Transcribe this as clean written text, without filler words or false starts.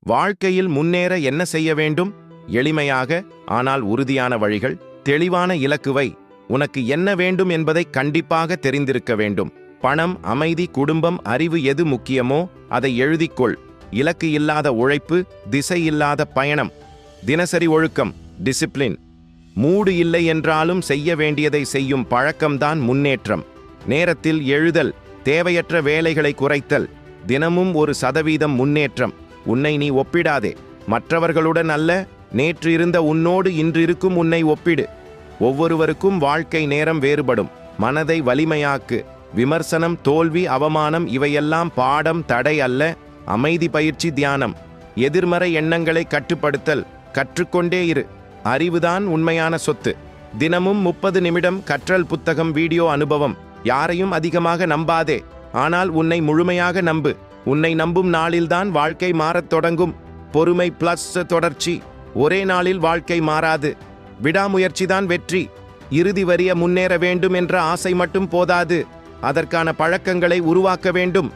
வாழ்க்கையில் முன்னேற என்ன செய்ய வேண்டும்? எளிமையாக ஆனால் உறுதியான வழிகள், தெளிவான இலக்குவை. உனக்கு என்ன வேண்டும் என்பதை கண்டிப்பாக தெரிந்திருக்க வேண்டும். பணம், அமைதி, குடும்பம், அறிவு எது முக்கியமோ அதை எழுதிக்கொள். இலக்கு இல்லாத உழைப்பு, திசை இல்லாத பயணம். தினசரி ஒழுக்கம், டிசிப்ளின். மூடு இல்லை என்றாலும் செய்ய வேண்டியதை செய்யும் பழக்கம்தான் முன்னேற்றம். நேரத்தில் எழுதல், தேவையற்ற வேலைகளை குறைத்தல். தினமும் 1% முன்னேற்றம். உன்னை நீ ஒப்பிடாதே. மற்றவர்களுடன் அல்ல, நேற்று இருந்த உன்னோடு இன்று இருக்கும் உன்னை ஒப்பிடு. ஒவ்வொருவருக்கும் வாழ்க்கை நேரம் வேறுபடும். மனதை வலிமையாக்கு. விமர்சனம், தோல்வி, அவமானம் இவையெல்லாம் பாடம், தடை அல்ல. அமைதி, பயிற்சி, தியானம். எதிர்மறை எண்ணங்களை கட்டுப்படுத்தல். கற்றுக்கொண்டே இரு. அறிவுதான் உண்மையான சொத்து. தினமும் 30 நிமிடம் கற்றல், புத்தகம், வீடியோ, அனுபவம். யாரையும் அதிகமாக நம்பாதே, ஆனால் உன்னை முழுமையாக நம்பு. உன்னை நம்பும் நாளில்தான் வாழ்க்கை மாறத் தொடங்கும். பொறுமை பிளஸ் தொடர்ச்சி. ஒரே நாளில் வாழ்க்கை மாறாது. விடாமுயற்சிதான் வெற்றி. இறுதி வரிய முன்னேற வேண்டும் என்ற ஆசை மட்டும் போதாது. அதற்கான பழக்கங்களை உருவாக்க வேண்டும்.